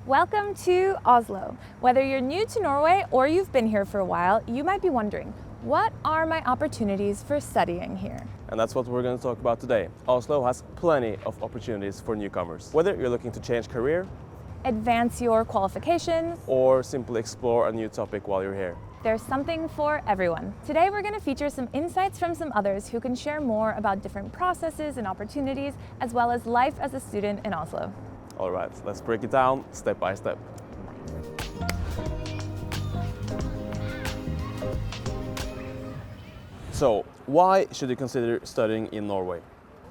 Welcome to Oslo. Whether you're new to Norway or you've been here for a while, you might be wondering, what are my opportunities for studying here? And that's what we're going to talk about today. Oslo has plenty of opportunities for newcomers. Whether you're looking to change career, advance your qualifications, or simply explore a new topic while you're here. There's something for everyone. Today we're going to feature some insights from some others who can share more about different processes and opportunities, as well as life as a student in Oslo. All right, let's break it down step by step. So, why should you consider studying in Norway?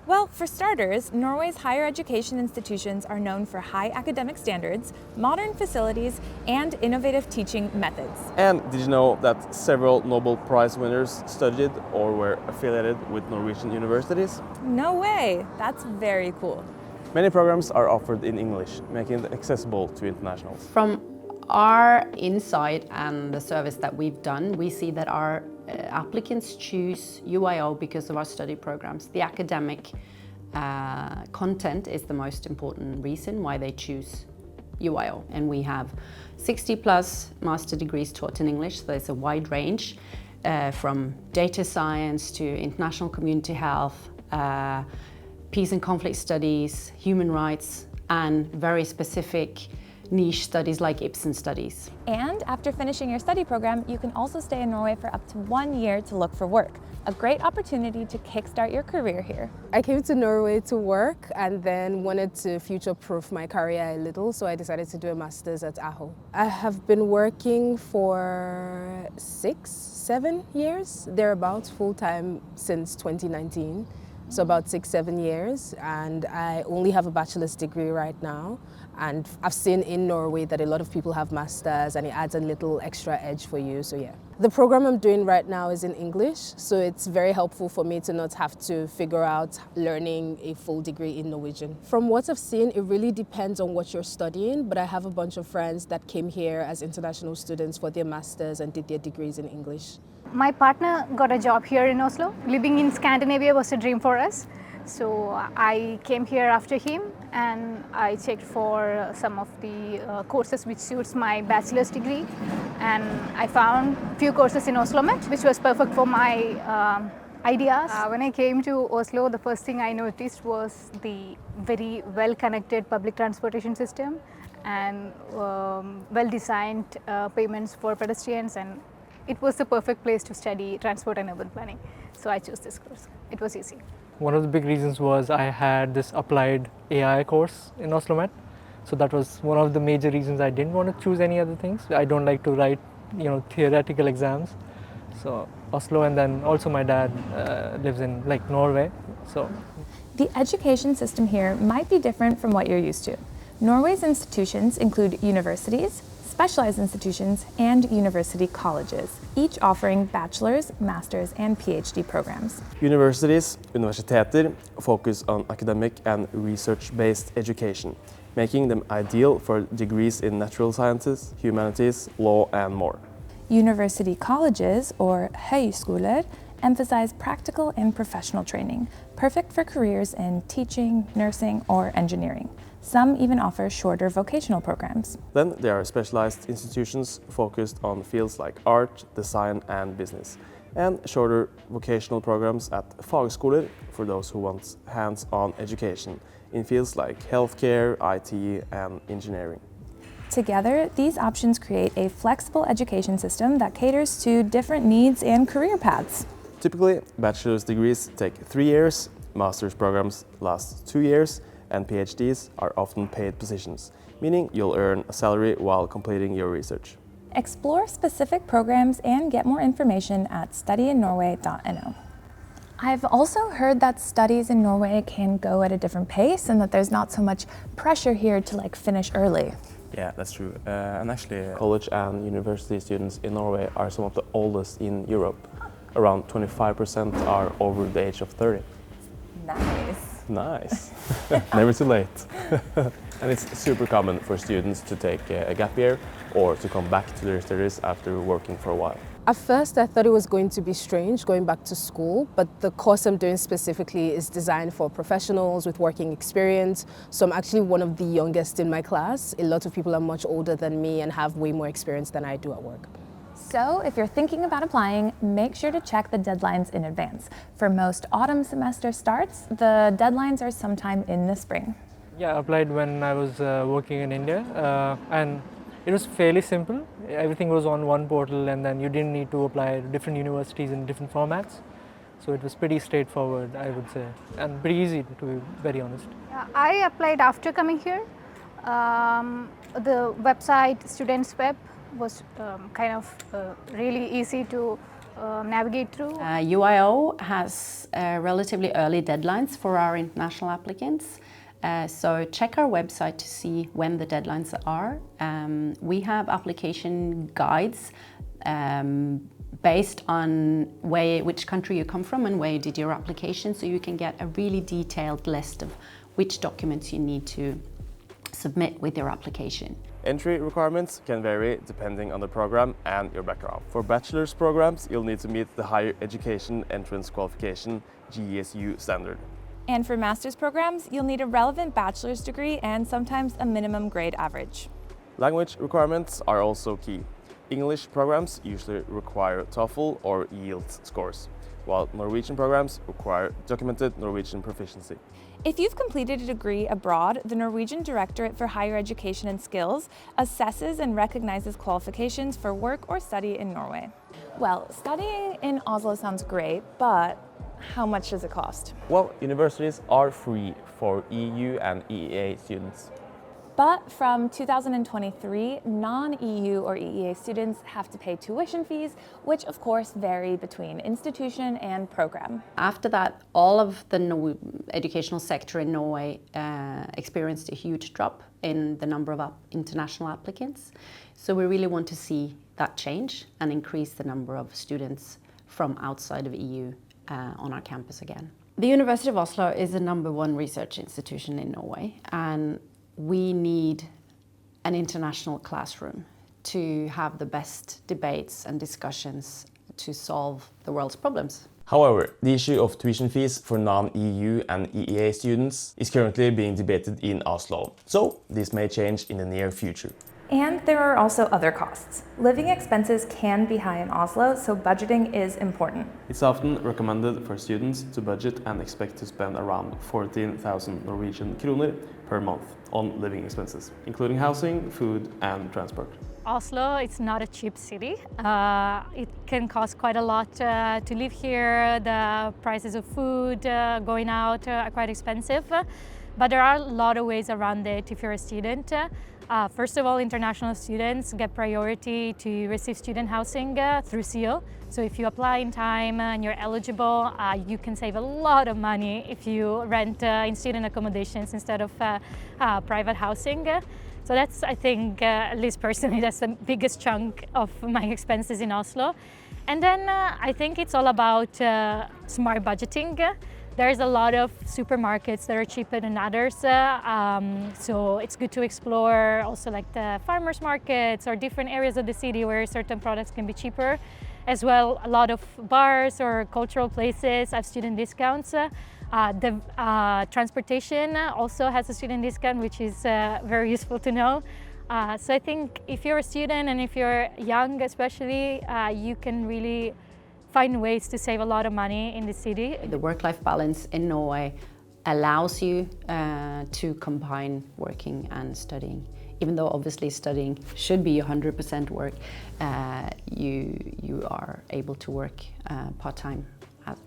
Well, for starters, Norway's higher education institutions are known for high academic standards, modern facilities, and innovative teaching methods. And did you know that several Nobel Prize winners studied or were affiliated with Norwegian universities? No way! That's very cool. Many programs are offered in English, making it accessible to internationals. From our insight and the service that we've done, we see that our applicants choose UIO because of our study programs. The academic content is the most important reason why they choose UIO. And we have 60 plus master degrees taught in English, so there's a wide range from data science to international community health, peace and conflict studies, human rights, and very specific niche studies like Ibsen studies. And after finishing your study program, you can also stay in Norway for up to 1 year to look for work. A great opportunity to kickstart your career here. I came to Norway to work and then wanted to future-proof my career a little, so I decided to do a master's at Aho. I have been working for 6-7 years, thereabouts, full-time since 2019. So about 6-7 years, and I only have a bachelor's degree right now. And I've seen in Norway that a lot of people have masters and it adds a little extra edge for you, so yeah. The program I'm doing right now is in English, so it's very helpful for me to not have to figure out learning a full degree in Norwegian. From what I've seen, it really depends on what you're studying, but I have a bunch of friends that came here as international students for their masters and did their degrees in English. My partner got a job here in Oslo. Living in Scandinavia was a dream for us. So I came here after him and I checked for some of the courses which suits my bachelor's degree. And I found few courses in OsloMet, which was perfect for my ideas. When I came to Oslo, the first thing I noticed was the very well-connected public transportation system and well-designed payments for pedestrians, and it was the perfect place to study transport and urban planning. So I chose this course. It was easy. One of the big reasons was I had this applied AI course in OsloMet. So that was one of the major reasons I didn't want to choose any other things. I don't like to write, theoretical exams. So Oslo, and then also my dad lives in Norway. So the education system here might be different from what you're used to. Norway's institutions include universities, specialized institutions, and university colleges, each offering bachelor's, master's, and PhD programs. Universities, universiteter, focus on academic and research-based education, making them ideal for degrees in natural sciences, humanities, law, and more. University colleges, or høyskoler, emphasize practical and professional training, perfect for careers in teaching, nursing, or engineering. Some even offer shorter vocational programs. Then there are specialized institutions focused on fields like art, design, and business, and shorter vocational programs at fagskoler for those who want hands-on education in fields like healthcare, IT, and engineering. Together, these options create a flexible education system that caters to different needs and career paths. Typically, bachelor's degrees take 3 years, master's programs last 2 years, and PhDs are often paid positions, meaning you'll earn a salary while completing your research. Explore specific programs and get more information at studyinnorway.no. I've also heard that studies in Norway can go at a different pace and that there's not so much pressure here to finish early. Yeah, that's true. And actually, college and university students in Norway are some of the oldest in Europe. Around 25% are over the age of 30. Nice. Never too late. And it's super common for students to take a gap year or to come back to their studies after working for a while. At first, I thought it was going to be strange going back to school, but the course I'm doing specifically is designed for professionals with working experience. So I'm actually one of the youngest in my class. A lot of people are much older than me and have way more experience than I do at work. So if you're thinking about applying, make sure to check the deadlines in advance. For most autumn semester starts, the deadlines are sometime in the spring. Yeah, I applied when I was working in India, and it was fairly simple. Everything was on one portal, and then you didn't need to apply to different universities in different formats. So it was pretty straightforward, I would say, and pretty easy, to be very honest. I applied after coming here. The website, Students Web, was kind of really easy to navigate through. UIO has relatively early deadlines for our international applicants. So check our website to see when the deadlines are. We have application guides based on which country you come from and where you did your application, so you can get a really detailed list of which documents you need to submit with your application. Entry requirements can vary depending on the program and your background. For bachelor's programs, you'll need to meet the Higher Education Entrance Qualification GESU standard. And for master's programs, you'll need a relevant bachelor's degree and sometimes a minimum grade average. Language requirements are also key. English programs usually require TOEFL or IELTS scores, while Norwegian programs require documented Norwegian proficiency. If you've completed a degree abroad, the Norwegian Directorate for Higher Education and Skills assesses and recognizes qualifications for work or study in Norway. Well, studying in Oslo sounds great, but how much does it cost? Well, universities are free for EU and EEA students. But from 2023, non-EU or EEA students have to pay tuition fees, which of course vary between institution and program. After that, all of the educational sector in Norway experienced a huge drop in the number of international applicants. So we really want to see that change and increase the number of students from outside of EU on our campus again. The University of Oslo is the #1 research institution in Norway, and we need an international classroom to have the best debates and discussions to solve the world's problems. However, the issue of tuition fees for non-EU and EEA students is currently being debated in Oslo, so this may change in the near future. And there are also other costs. Living expenses can be high in Oslo, so budgeting is important. It's often recommended for students to budget and expect to spend around 14,000 Norwegian kroner per month on living expenses, including housing, food and transport. Oslo, it's not a cheap city. It can cost quite a lot to live here. The prices of food going out are quite expensive. But there are a lot of ways around it if you're a student. First of all, international students get priority to receive student housing through SEAL. So if you apply in time and you're eligible, you can save a lot of money if you rent in student accommodations instead of private housing. So that's, I think, at least personally, that's the biggest chunk of my expenses in Oslo. And then I think it's all about smart budgeting. There's a lot of supermarkets that are cheaper than others, so it's good to explore also like the farmers markets or different areas of the city where certain products can be cheaper. As well, a lot of bars or cultural places have student discounts. The transportation also has a student discount, which is very useful to know. So I think if you're a student and if you're young especially, you can really find ways to save a lot of money in the city. The work-life balance in Norway allows you to combine working and studying. Even though obviously studying should be 100% work, you are able to work part-time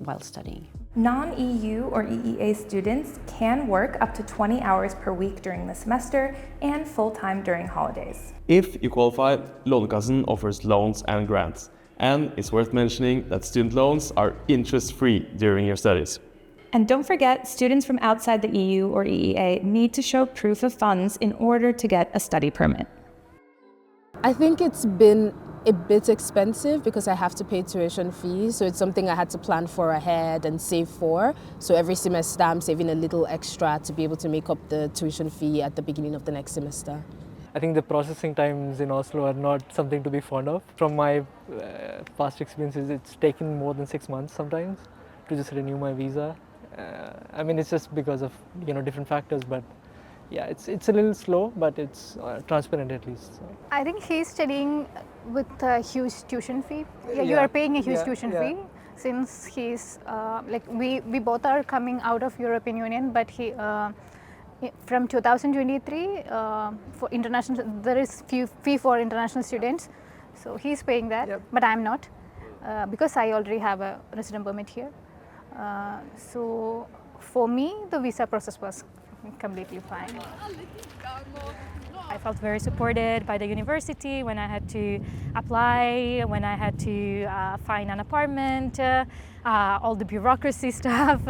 while studying. Non-EU or EEA students can work up to 20 hours per week during the semester and full-time during holidays. If you qualify, Lånekassen offers loans and grants. And it's worth mentioning that student loans are interest-free during your studies. And don't forget, students from outside the EU or EEA need to show proof of funds in order to get a study permit. I think it's been a bit expensive because I have to pay tuition fees, so it's something I had to plan for ahead and save for. So every semester I'm saving a little extra to be able to make up the tuition fee at the beginning of the next semester. I think the processing times in Oslo are not something to be fond of. From my past experiences, it's taken more than 6 months sometimes to just renew my visa. I mean, it's just because of different factors, but yeah, it's a little slow, but it's transparent at least. So. I think he's studying with a huge tuition fee. Yeah, you are paying a huge tuition fee since he's like we both are coming out of European Union, but he from 2023 for international there is fee for international students, so he's paying that, but I'm not because I already have a resident permit here. So for me, the visa process was completely fine. I felt very supported by the university when I had to apply, when I had to find an apartment, all the bureaucracy stuff.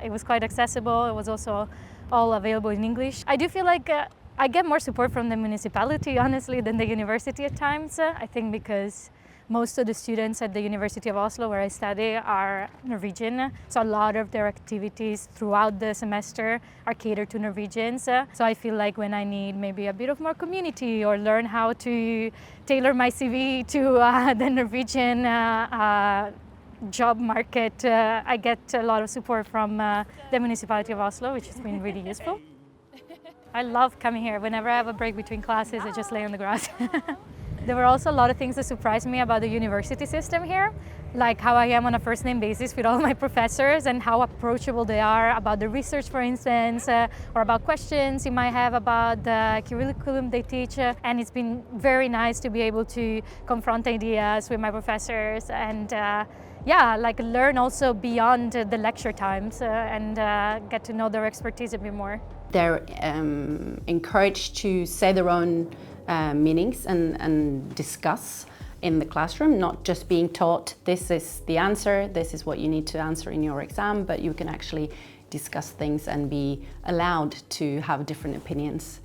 It was quite accessible. It was also all available in English. I do feel like I get more support from the municipality, honestly, than the university at times. I think because most of the students at the University of Oslo, where I study, are Norwegian. So a lot of their activities throughout the semester are catered to Norwegians. So I feel like when I need maybe a bit of more community or learn how to tailor my CV to the Norwegian job market, I get a lot of support from the Municipality of Oslo, which has been really useful. I love coming here. Whenever I have a break between classes, I just lay on the grass. There were also a lot of things that surprised me about the university system here, like how I am on a first name basis with all my professors and how approachable they are about the research, for instance, or about questions you might have about the curriculum they teach. And it's been very nice to be able to confront ideas with my professors and learn also beyond the lecture times and get to know their expertise a bit more. They're encouraged to say their own meanings and discuss in the classroom, not just being taught this is the answer, this is what you need to answer in your exam, but you can actually discuss things and be allowed to have different opinions.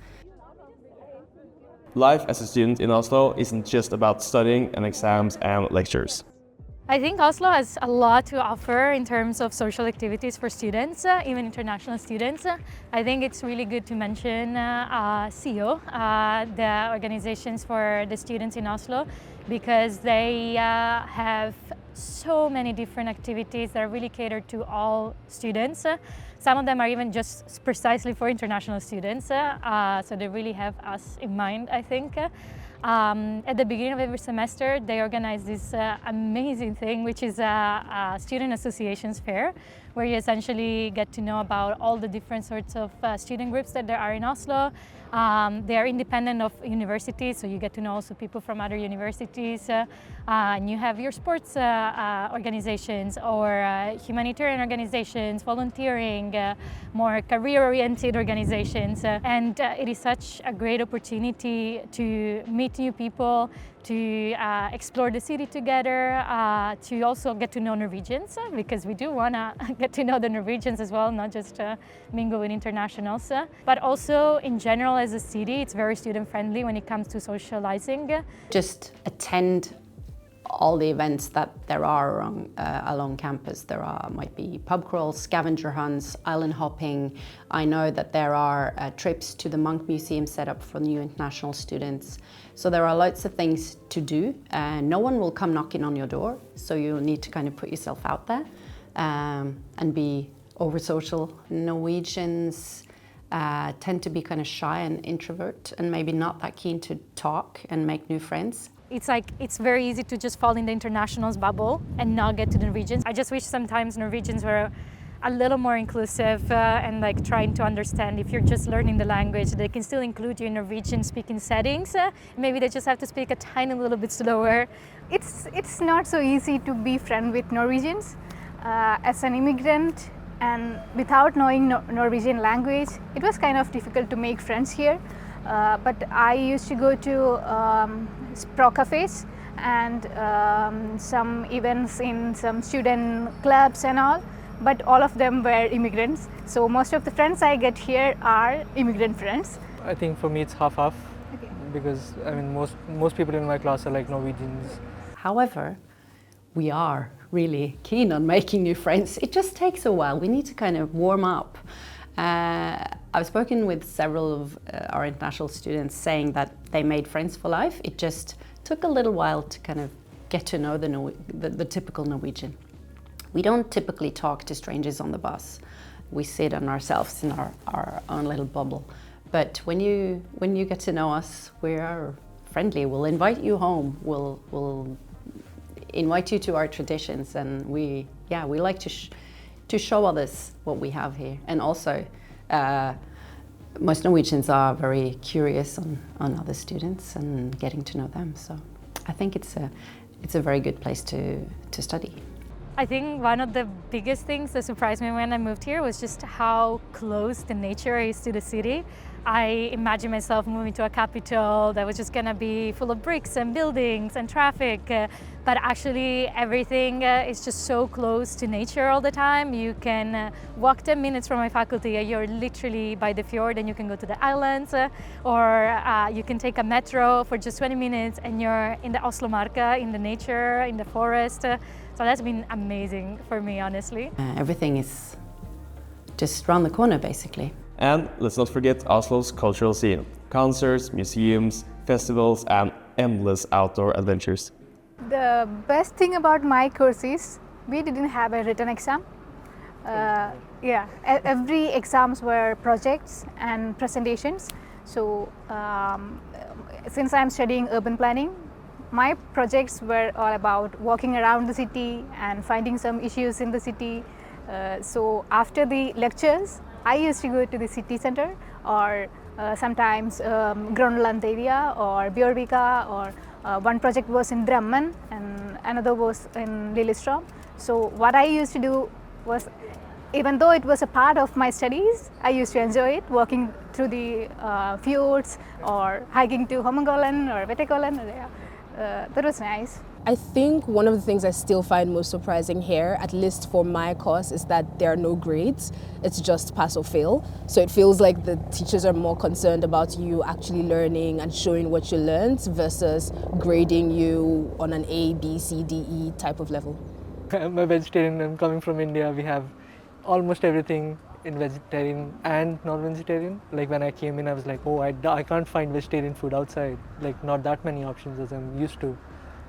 Life as a student in Oslo isn't just about studying and exams and lectures. I think Oslo has a lot to offer in terms of social activities for students, even international students. I think it's really good to mention CEO, the organizations for the students in Oslo, because they have so many different activities that are really catered to all students. Some of them are even just precisely for international students, so they really have us in mind, I think. At the beginning of every semester, they organize this amazing thing, which is a student associations fair, where you essentially get to know about all the different sorts of student groups that there are in Oslo. They are independent of universities, so you get to know also people from other universities. And you have your sports organizations or humanitarian organizations, volunteering, more career-oriented organizations. And it is such a great opportunity to meet new people, to explore the city together, to also get to know Norwegians, because we do want to get to know the Norwegians as well, not just mingle with internationals. But also, in general, as a city, it's very student-friendly when it comes to socializing. Just attend all the events that there are along campus. There might be pub crawls, scavenger hunts, island hopping. I know that there are trips to the Munch Museum set up for new international students. So there are lots of things to do. No one will come knocking on your door, so you'll need to kind of put yourself out there and be over social. Norwegians tend to be kind of shy and introvert and maybe not that keen to talk and make new friends. It's very easy to just fall in the internationals bubble and not get to the Norwegians. I just wish sometimes Norwegians were a little more inclusive and like trying to understand if you're just learning the language, they can still include you in Norwegian speaking settings. Maybe they just have to speak a tiny little bit slower. It's not so easy to be friends with Norwegians. As an immigrant and without knowing Norwegian language, it was kind of difficult to make friends here. But I used to go to pro cafes and some events in some student clubs and all, but all of them were immigrants. So most of the friends I get here are immigrant friends. I think for me it's half-half, because I mean most people in my class are like Norwegians. However, we are really keen on making new friends. It just takes a while. We need to kind of warm up. I've spoken with several of our international students saying that they made friends for life. It just took a little while to kind of get to know the typical Norwegian. We don't typically talk to strangers on the bus. We sit on ourselves in our own little bubble. But when you get to know us, we are friendly. We'll invite you home. We'll invite you to our traditions, and we like to show others what we have here. And also, most Norwegians are very curious on other students and getting to know them. So I think it's a very good place to study. I think one of the biggest things that surprised me when I moved here was just how close the nature is to the city. I imagined myself moving to a capital that was just gonna be full of bricks and buildings and traffic, but actually everything is just so close to nature all the time. You can walk 10 minutes from my faculty, you're literally by the fjord, and you can go to the islands, or you can take a metro for just 20 minutes and you're in the OsloMet, in the nature, in the forest. So that's been amazing for me, honestly. Everything is just around the corner, basically. And let's not forget Oslo's cultural scene. Concerts, museums, festivals, and endless outdoor adventures. The best thing about my course is we didn't have a written exam. Every exams were projects and presentations. So since I'm studying urban planning, my projects were all about walking around the city and finding some issues in the city. So after the lectures, I used to go to the city center, or sometimes Grønland area or Bjørvika, or one project was in Drammen and another was in Lillestrøm. So what I used to do was, even though it was a part of my studies, I used to enjoy it, walking through the fjords or hiking to Holmenkollen or Vettekollen. That was nice. I think one of the things I still find most surprising here, at least for my course, is that there are no grades. It's just pass or fail. So it feels like the teachers are more concerned about you actually learning and showing what you learned versus grading you on an A, B, C, D, E type of level. I'm a vegetarian. I'm coming from India. We have almost everything in vegetarian and non-vegetarian. Like when I came in, I was like, oh, I can't find vegetarian food outside. Like not that many options as I'm used to.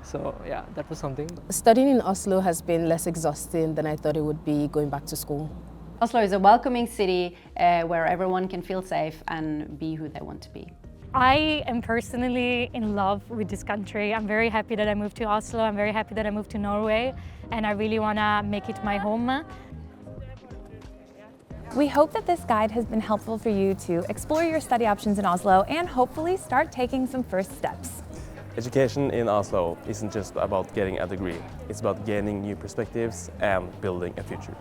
So yeah, that was something. Studying in Oslo has been less exhausting than I thought it would be going back to school. Oslo is a welcoming city where everyone can feel safe and be who they want to be. I am personally in love with this country. I'm very happy that I moved to Oslo. I'm very happy that I moved to Norway, and I really want to make it my home. We hope that this guide has been helpful for you to explore your study options in Oslo and hopefully start taking some first steps. Education in Oslo isn't just about getting a degree, it's about gaining new perspectives and building a future.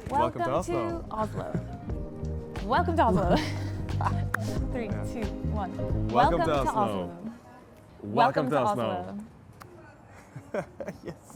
Welcome to Oslo. Welcome to Oslo. 3, 2, 1. Welcome to Oslo. Welcome to Oslo. Yes.